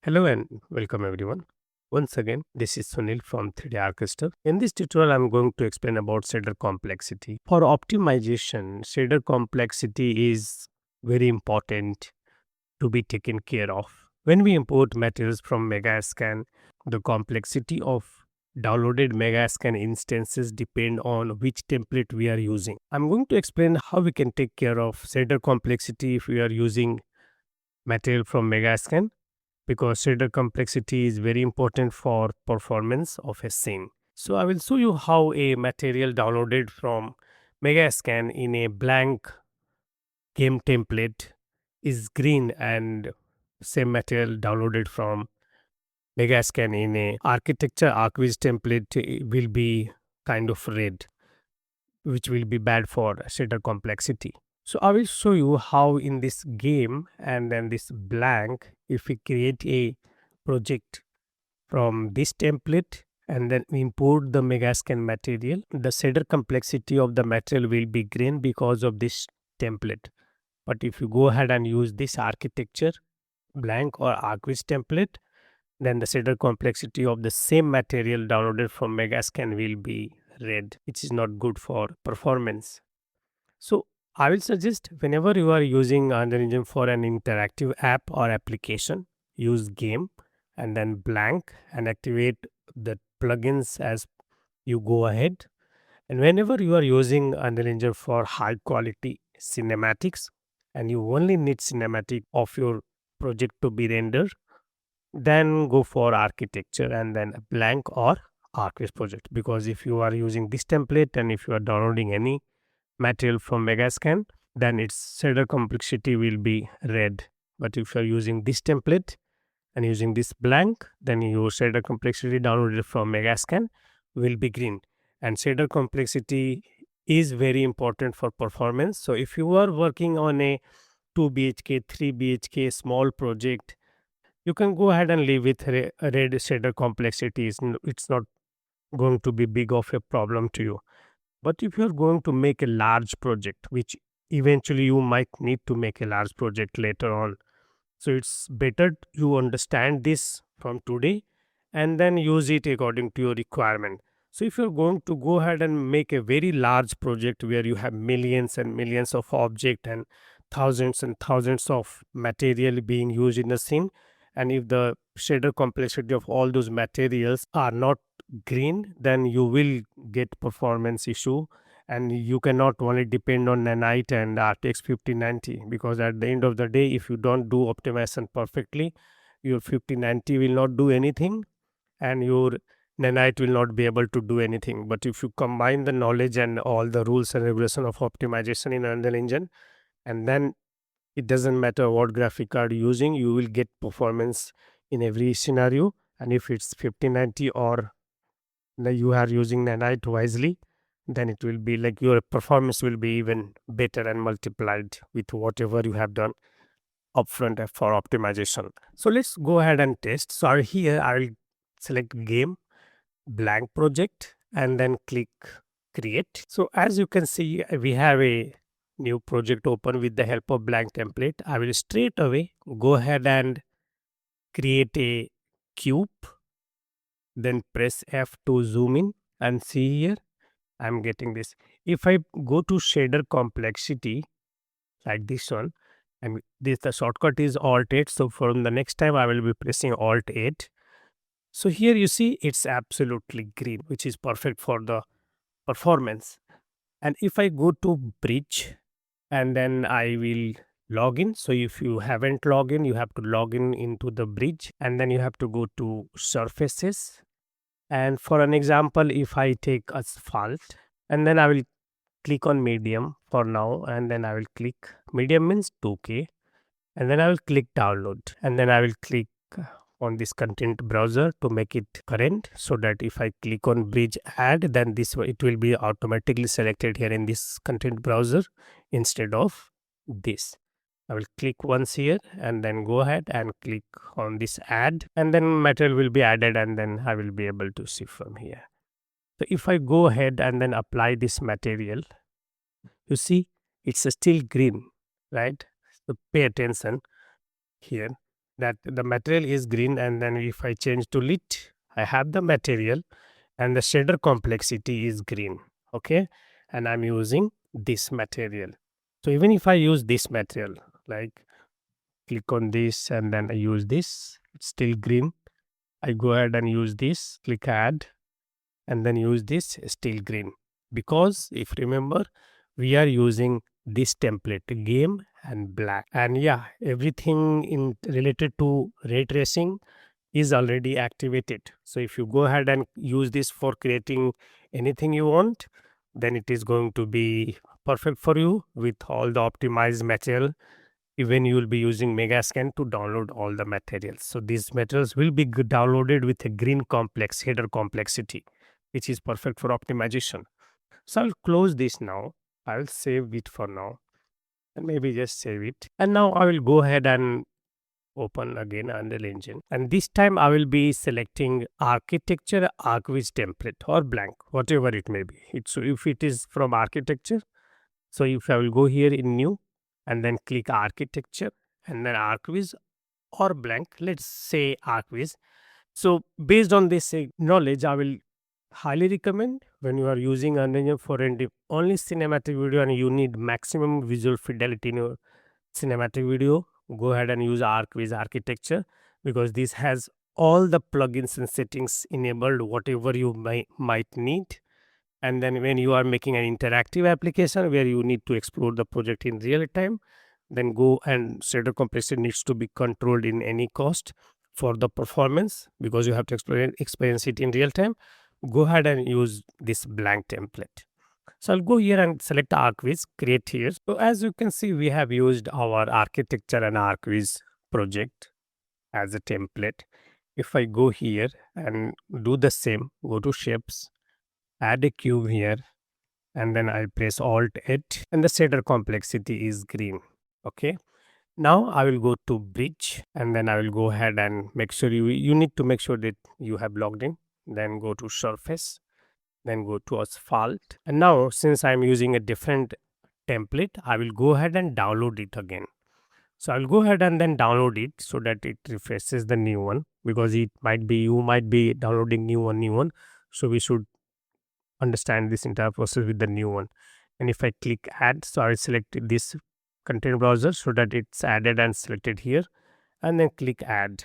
Hello and welcome everyone. Once again, this is Sunil from 3D Orchestra. In this tutorial, I'm going to explain about shader complexity. For optimization, shader complexity is very important to be taken care of. When we import materials from Megascan, the complexity of downloaded Megascan instances depend on which template we are using. I'm going to explain how we can take care of shader complexity if we are using material from Megascan because shader complexity is very important for performance of a scene. So I will show you how a material downloaded from Megascan in a blank game template is green and same material downloaded from Megascan in a architecture ArcViz template will be kind of red, which will be bad for shader complexity. So I will show you how in this game and then this blank, if we create a project from this template and then import the Megascan material, the shader complexity of the material will be green because of this template. But if you go ahead and use this architecture blank or ArcViz template, then the shader complexity of the same material downloaded from Megascan will be red, which is not good for performance. So I will suggest whenever you are using Unreal Engine for an interactive app or application, use game and then blank and activate the plugins as you go ahead. And whenever you are using Unreal Engine for high quality cinematics and you only need cinematic of your project to be rendered, then go for architecture and then blank or ArcViz project. Because if you are using this template and if you are downloading any material from Megascan, then its shader complexity will be red. But if you are using this template and using this blank, then your shader complexity downloaded from Megascan will be green. And shader complexity is very important for performance. So if you are working on a 2 BHK, 3 BHK small project, you can go ahead and live with red shader complexity. It's not going to be big of a problem to you. But if you're going to make a large project, which eventually you might need to make a large project later on, so it's better you understand this from today and then use it according to your requirement. So if you're going to go ahead and make a very large project where you have millions and millions of objects and thousands of material being used in the scene, and if the shader complexity of all those materials are not green, then you will get performance issue and you cannot only depend on Nanite and RTX 5090 because at the end of the day, if you don't do optimization perfectly, your 5090 will not do anything and your Nanite will not be able to do anything. But if you combine the knowledge and all the rules and regulation of optimization in Unreal Engine, and then it doesn't matter what graphic card you're using, you will get performance in every scenario. And if it's 5090 or you are using Nanite wisely, then it will be like your performance will be even better and multiplied with whatever you have done upfront for optimization. So let's go ahead and test. So here I will select game, blank project, and then click create. So as you can see, we have a new project open with the help of blank template. I will straight away go ahead and create a cube, then press F to zoom in and see here I'm getting this. If I go to shader complexity like this one, and this the shortcut is Alt 8. So from the next time I will be pressing Alt 8. So here you see it's absolutely green, which is perfect for the performance. And if I go to bridge and then I will log in. So if you haven't logged in, you have to log in into the bridge and then you have to go to surfaces. And for an example, if I take asphalt and then I will click on medium for now and then I will click medium means 2K and then I will click download and then I will click on this content browser to make it current so that if I click on bridge add then it will be automatically selected here in this content browser instead of this. I will click once here and then go ahead and click on this add and then material will be added and then I will be able to see from here. So if I go ahead and then apply this material, you see it's still green, right? So pay attention here. that the material is green, and then if I change to lit, I have the material and the shader complexity is green. Okay, and I'm using this material. So even if I use this material, like click on this and then I use this, it's still green. I go ahead and use this, click add, and then use this, still green. Because if remember, we are using this template, game and black. And yeah, everything in related to ray tracing is already activated. So if you go ahead and use this for creating anything you want, then it is going to be perfect for you with all the optimized material. Even you will be using Megascan to download all the materials. So these materials will be downloaded with a green complex header complexity, which is perfect for optimization. So I'll close this now. I'll save it for now and maybe just save it. And now I will go ahead and open again Unreal Engine. And this time I will be selecting architecture ArcViz template or blank, whatever it may be. It's if it is from architecture. So if I will go here in new and then click architecture and then ArcViz or blank, let's say ArcViz. So based on this knowledge, I will highly recommend when you are using Unreal Engine for rendering only cinematic video and you need maximum visual fidelity in your cinematic video, go ahead and use ArcViz architecture, because this has all the plugins and settings enabled whatever you might need. And then when you are making an interactive application where you need to explore the project in real time, then go and shader compression needs to be controlled in any cost for the performance, because you have to experience it in real time. Go ahead and use this blank template. So I'll go here and select ArcViz, create here. So as you can see, we have used our architecture and ArcViz project as a template. If I go here and do the same, go to shapes, add a cube here, and then I press Alt 8 and the shader complexity is green. Okay. Now I will go to bridge and then I will go ahead and make sure you need to make sure that you have logged in. Then go to surface, then go to asphalt. And now since I'm using a different template, I will go ahead and download it again. So I'll go ahead and then download it so that it refreshes the new one, because it might be you might be downloading new one. So we should understand this entire process with the new one. And if I click add, so I will select this content browser so that it's added and selected here, and then click add.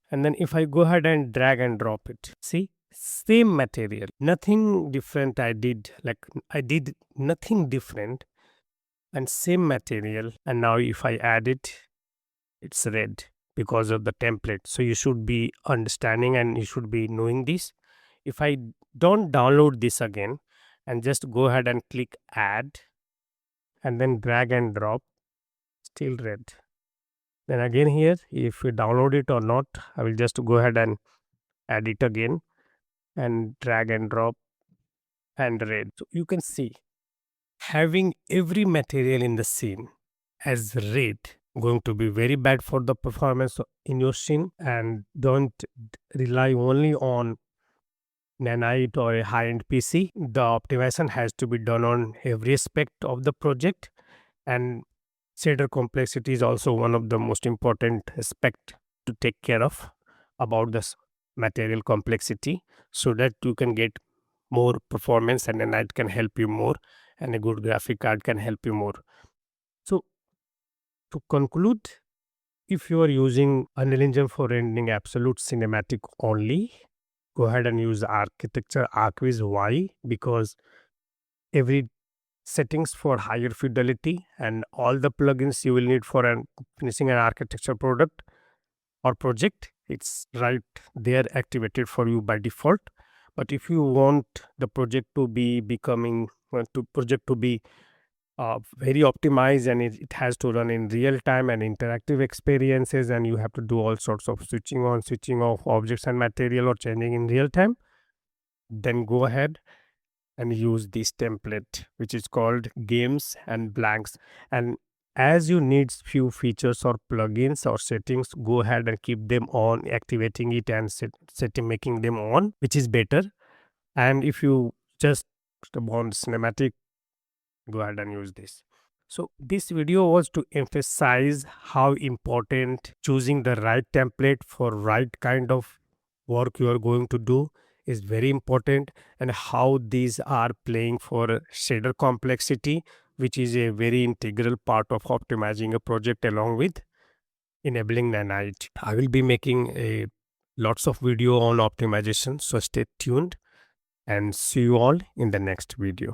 And then if I go ahead and drag and drop it, see, same material, nothing different I did, like I did nothing different and same material. And now if I add it, it's red because of the template. So you should be understanding and you should be knowing this. If I don't download this again and just go ahead and click add and then drag and drop, still red. Then again here, if you download it or not, I will just go ahead and add it again and drag and drop and red. So you can see having every material in the scene as red going to be very bad for the performance in your scene. And don't rely only on Nanite or a high-end PC. The optimization has to be done on every aspect of the project, and shader complexity is also one of the most important aspect to take care of about this material complexity, so that you can get more performance and Nanite can help you more and a good graphic card can help you more. So to conclude, if you are using Unreal Engine for rendering absolute cinematic only, go ahead and use architecture ArcViz. Why? Because every settings for higher fidelity and all the plugins you will need for finishing an architecture product or project, it's right there activated for you by default. But if you want the project to be very optimized and it has to run in real time and interactive experiences, and you have to do all sorts of switching on, switching off objects and material or changing in real time, then go ahead and use this template, which is called games and blanks. And as you need few features or plugins or settings, go ahead and keep them on, activating it and making them on, which is better. And if you just want cinematic, go ahead and use this. So this video was to emphasize how important choosing the right template for right kind of work you are going to do is very important, and how these are playing for shader complexity, which is a very integral part of optimizing a project along with enabling Nanite. I will be making a lots of video on optimization, so stay tuned and see you all in the next video.